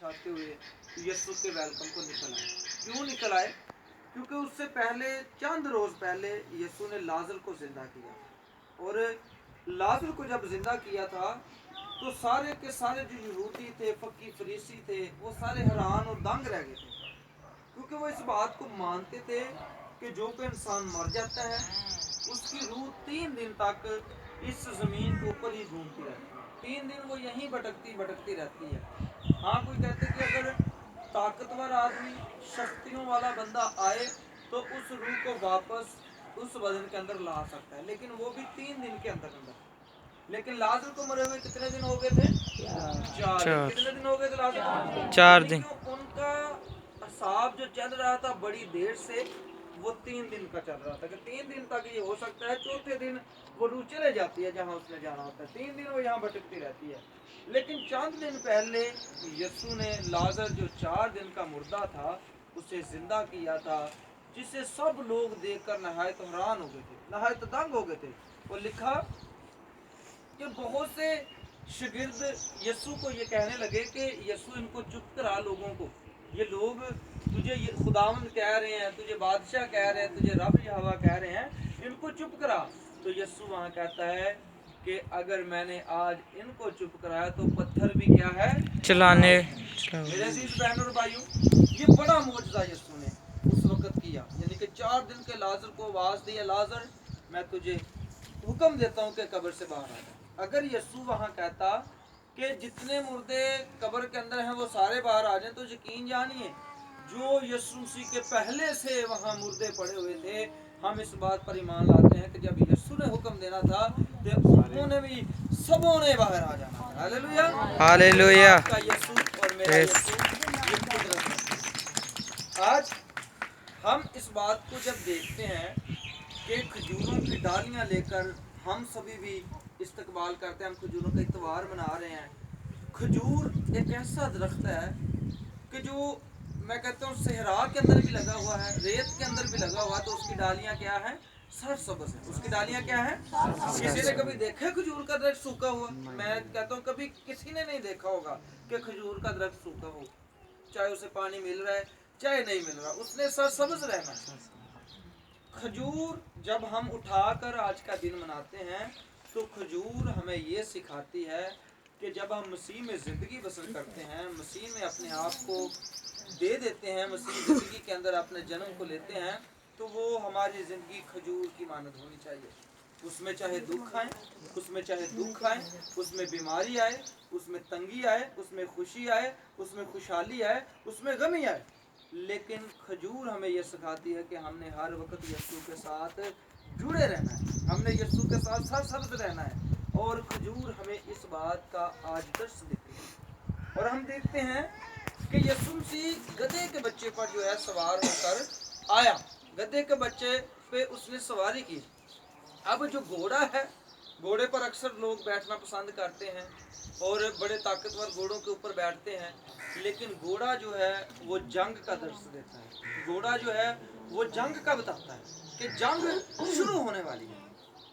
खाते हुए यीशु के वेलकम को निकल आए। क्यों निकल आए? क्योंकि उससे पहले चंद रोज पहले यीशु ने लाजर को जिंदा किया, और लाजर को जब जिंदा किया था तो सारे के सारे जो यहूदी थे, फकी फरीसी थे, वो सारे हैरान और दंग रह गए थे, क्योंकि वो इस बात को मानते थे कि जो कोई इंसान मर जाता है उसकी रूह 3 दिन तक इस जमीन के ऊपर ही घूमती रहती है, 3 दिन वो यहीं भटकती भटकती रहती है। हाँ, कोई कहते कि अगर ताकतवर आदमी, शक्तियों वाला बंदा आए तो उस रूह को वापस उस बदन के अंदर ला सकता है, लेकिन वो भी 3 दिन के अंदर अंदर। लेकिन लाजर को मरे हुए कितने दिन हो गए थे? 4 दिन। कितने दिन हो गए थे लाजर को? 4 दिन। उनका हिसाब जो चल रहा था बड़ी देर से, वो 3 दिन का चल रहा था कि 3 दिन तक ये हो सकता है, चौथे दिन वो रूह चले जाती है जहाँ उसने जाना होता है, 3 दिन वो यहाँ भटकती रहती है। लेकिन चंद दिन पहले यीशु ने लाजर जो 4 दिन का मुर्दा था उसे जिंदा किया था, जिसे सब लोग देखकर नहायत हैरान हो गए थे, नहायत दंग हो गए थे। और लिखा कि बहुत से शागिर्द यीशु को ये कहने लगे कि यीशु इनको चुप करा लोगों को, ये लोग तुझे खुदावंद कह रहे हैं, तुझे बादशाह कह रहे हैं, तुझे रब यहोवा कह रहे हैं, इनको चुप करा। तो यीशु वहाँ कहता है कि अगर मैंने आज इनको चुप कराया तो पत्थर भी क्या है? चलाने। मेरे अजीज बहनों और भाइयों, ये बड़ा मौजज़ा यीशु ने उस वक्त किया, यानी कि 4 दिन के लाजर को आवाज दी, लाजर मैं तुझे हुक्म देता हूँ कि कब्र से बाहर आ जा। अगर यीशु वहाँ कहता कि जितने मुर्दे कब्र के अंदर हैं वो सारे बाहर आ जाएं, तो यकीन जानिए जो यीशु मसीह के पहले से वहाँ मुर्दे पड़े हुए थे, हम इस बात पर ईमान लाते हैं कि जब यीशु ने हुक्म देना था तो उन्होंने भी सबों ने बाहर आ जाना था। Hallelujah, hallelujah. आपका यीशु और मेरा यीशु ये कुदरत है। आज हम इस बात को जब देखते हैं कि खजूरों की डालियां लेकर हम सभी भी इस्तकबाल करते हैं, हम खजूरों का इतवार मना रहे हैं। खजूर एक ऐसा दरख्त है कि जो मैं कहता हूँ सहरा के अंदर भी लगा हुआ है, रेत के अंदर भी लगा हुआ है, तो उसकी डालियां क्या है? सरसब्ज है। उसकी डालियां क्या है? किसी ने कभी देखा खजूर का दरख्त सूखा हुआ? मैं कहता हूँ कभी किसी ने नहीं देखा होगा कि खजूर का दरख्त सूखा हो, चाहे उसे पानी मिल रहा है चाहे नहीं मिल रहा, उसने सरसब्ज रहना है। खजूर जब हम उठाकर आज का दिन मनाते हैं तो खजूर हमें ये सिखाती है कि जब हम मसीह में ज़िंदगी बसर करते हैं, मसीह में अपने आप को दे देते हैं, मसीह ज़िंदगी के अंदर अपने जन्म को लेते हैं, तो वो हमारी ज़िंदगी खजूर की मानद होनी चाहिए। उसमें चाहे दुख आए, उसमें चाहे दुख आए, उसमें बीमारी आए, उसमें तंगी आए, उसमें खुशी आए, उसमें खुशहाली आए, उसमें गमी आए, लेकिन खजूर हमें यह सिखाती है कि हमने हर वक्त यीशु के साथ जुड़े रहना है, हमने यीशु के साथ सरसब्ज रहना है। और खजूर हमें इस बात का आज दर्श देती है। और हम देखते हैं कि यीशु मसीह गधे के बच्चे पर जो है सवार होकर आया, गधे के बच्चे पे उसने सवारी की। अब जो घोड़ा है, घोड़े पर अक्सर लोग बैठना पसंद करते हैं और बड़े ताकतवर घोड़ों के ऊपर बैठते हैं, लेकिन घोड़ा जो है वो जंग का दर्श देता है। घोड़ा जो है वो जंग का बताता है कि जंग शुरू होने वाली है।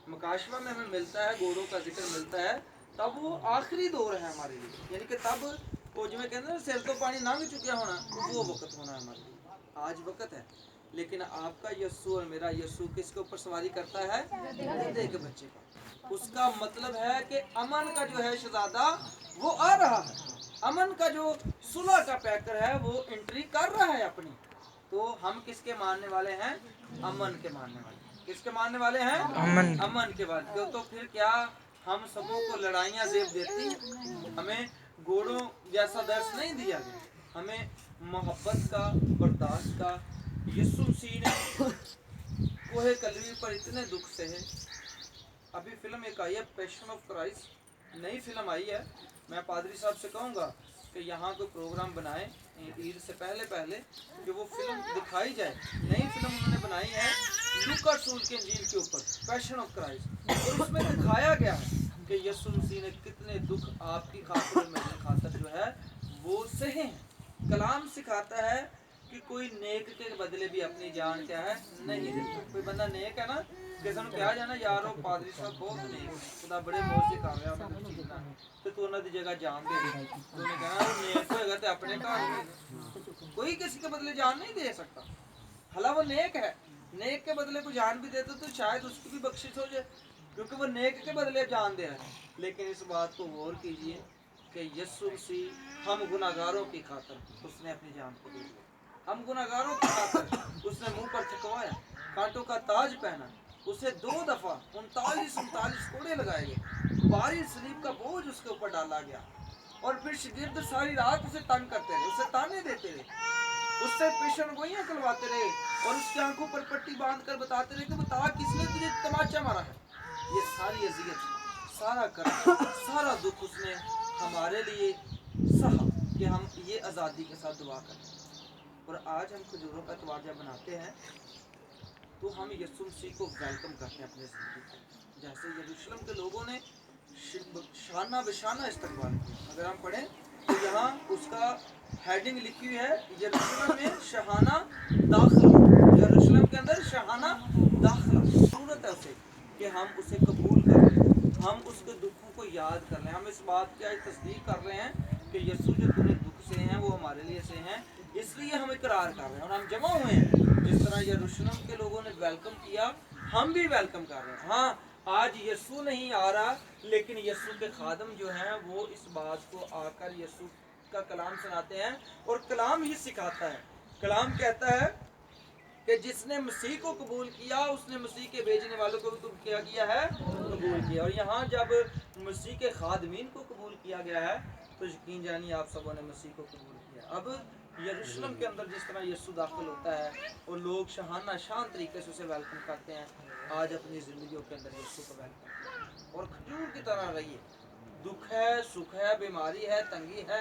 मुकाशवा में हमें मिलता है, घोड़ों का जिक्र मिलता है, तब वो आखिरी दौर है हमारे लिए, यानी कि तब वो जिमें कहते हैं सिर तो पानी लंघ चुका होना, वो वक्त होना है हमारे लिए। आज वक्त है, लेकिन आपका यीशु और मेरा यीशु किसके ऊपर सवारी करता है? गधे के बच्चे पर। उसका मतलब है कि अमन का जो है शहजादा वो आ रहा है, अमन का जो सुलह का पैकर है वो एंट्री कर रहा है अपनी। तो हम किसके मानने वाले हैं? अमन के मानने वाले। किसके मानने वाले हैं? अमन। अमन के वाले। तो फिर क्या हम सबों को लड़ाइयाँ जेब देती हैं? हमें घोड़ों जैसा दर्श नहीं दिया गया, हमें मोहब्बत का, बर्दाश्त का। यीशु मसीह ने कोहे कलवी पर इतने दुख सहे। अभी फिल्म एक आई है पैशन ऑफ क्राइस्ट, नई फिल्म आई है। मैं पादरी साहब से कहूँगा कि यहाँ कोई प्रोग्राम बनाए ईद से पहले पहले कि वो फिल्म दिखाई जाए। नई फिल्म उन्होंने बनाई है लूका रसूल के इंजील के ऊपर, पैशन ऑफ क्राइस्ट, और उसमें दिखाया गया है कि यीशु मसीह ने कितने दुख आपकी खातिर और मेरी खातिर जो है वो सहे हैं। कलाम सिखाता है कि कोई नेक के बदले भी अपनी जान क्या है नहीं देता। कोई बंदा नेक है ना, کہ ਸਾਨੂੰ ਕਿਹਾ ਜਾਣਾ ਯਾਰ ਉਹ ਪਾਦਰੀ ਸਾਹਿਬ ਬਹੁਤ ਨੇਕ ਖੁਦਾ ਬੜੇ ਮੌਜ ਕਰ ਰਿਹਾ ਉਹਨਾਂ ਦੀ ਚੀਜ਼ ਨਾਲ ਤੇ ਤੂੰ ਉਹਨਾਂ ਦੀ ਜਗ੍ਹਾ ਜਾਨ ਦੇ ਦੇ ਤੂੰ ਨੇ ਕਹਾ ਉਹ नेक होएगा तो अपने घर में कोई किसी के बदले जान नहीं दे सकता भला वो नेक है नेक के बदले को जान भी देते तो शायद उसकी भी बख्शिश हो जाए क्योंकि वो नेक के बदले जान दे रहा है लेकिन इस बात को गौर कीजिए कि यीशु मसीह हम गुनाहगारों की खातिर उसने अपनी जान को दे दिया हम गुनाहगारों की खातिर उसने मुंह पर थकवाया कांटों का ताज पहना उसे 2 दफा 39 कोड़े लगाए गए भारी सलीब का बोझ उसके ऊपर डाला गया और फिर शागिर्द सारी रात उसे तंग करते रहे उसे ताने देते रहे उससे पेशन गोइयां करवाते रहे और उसकी आंखों पर पट्टी बांधकर बताते रहे कि बता किसने तुझे तमाचा मारा है ये सारी अजियत सारा कर्म सारा दुख उसने हमारे लिए सहा कि हम ये आज़ादी के साथ दुआ करें और आज हम खजूरों का त्योहार जब बनाते हैं तो हम यीशु मसीह को वेलकम करते हैं अपने ज़िंदगी में जैसे यरूशलेम के लोगों ने शाना बशाना इस्तकबाल किया अगर हम पढ़ें तो यहाँ उसका हेडिंग लिखी हुई है यरूशलेम में शहाना दाखिला यरूशलेम के अंदर शहाना दाखिला सूरत है उसे कि हम उसे कबूल कर लें हम उसके दुखों को याद कर लें हम इस बात की आज तस्दीक कर रहे हैं कि यीशु जो पूरे दुख से हैं वो हमारे लिए से हैं इसलिए हम इकरार कर रहे हैं और हम जमा हुए हैं जिस तरह यरूशलेम के लोगों ने वेलकम किया हम भी वेलकम कर रहे हैं हाँ आज यीशु नहीं आ रहा लेकिन यीशु के खादम जो हैं वो इस बात को आकर यीशु का कलाम सुनाते हैं और कलाम ही सिखाता है कलाम कहता है कि जिसने मसीह को कबूल किया उसने मसीह के भेजने वालों को भी क्या किया है कबूल किया और यहाँ जब मसीह के खादमीन को कबूल किया गया है तो यकीन जानिए आप सबों ने मसीह को कबूल किया अब यरूशलेम के अंदर जिस तरह यीशु दाखिल होता है और लोग शहाना शान तरीके से उसे वेलकम करते हैं आज अपनी ज़िंदगियों के अंदर यीशु को वेलकम करें और खजूर की तरह रहिए दुख है सुख है बीमारी है तंगी है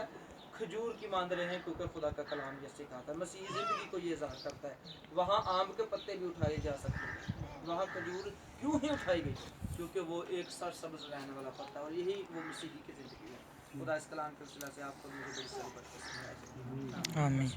खजूर की मांद रहे हैं क्योंकि खुदा का कलाम ये सिखाता है मसीह ज़िंदगी को ये ज़ाहिर करता है वहाँ आम के पत्ते भी उठाए जा सकते हैं वहाँ खजूर क्यों ही उठाई गई क्योंकि वो एक सरसब्ज रहने वाला पत्ता और यही वो मसीही की ज़िंदगी है खुदा इस कलाम के सिलसिले से आपको मुझे बड़ी सारी बरकत आमीन।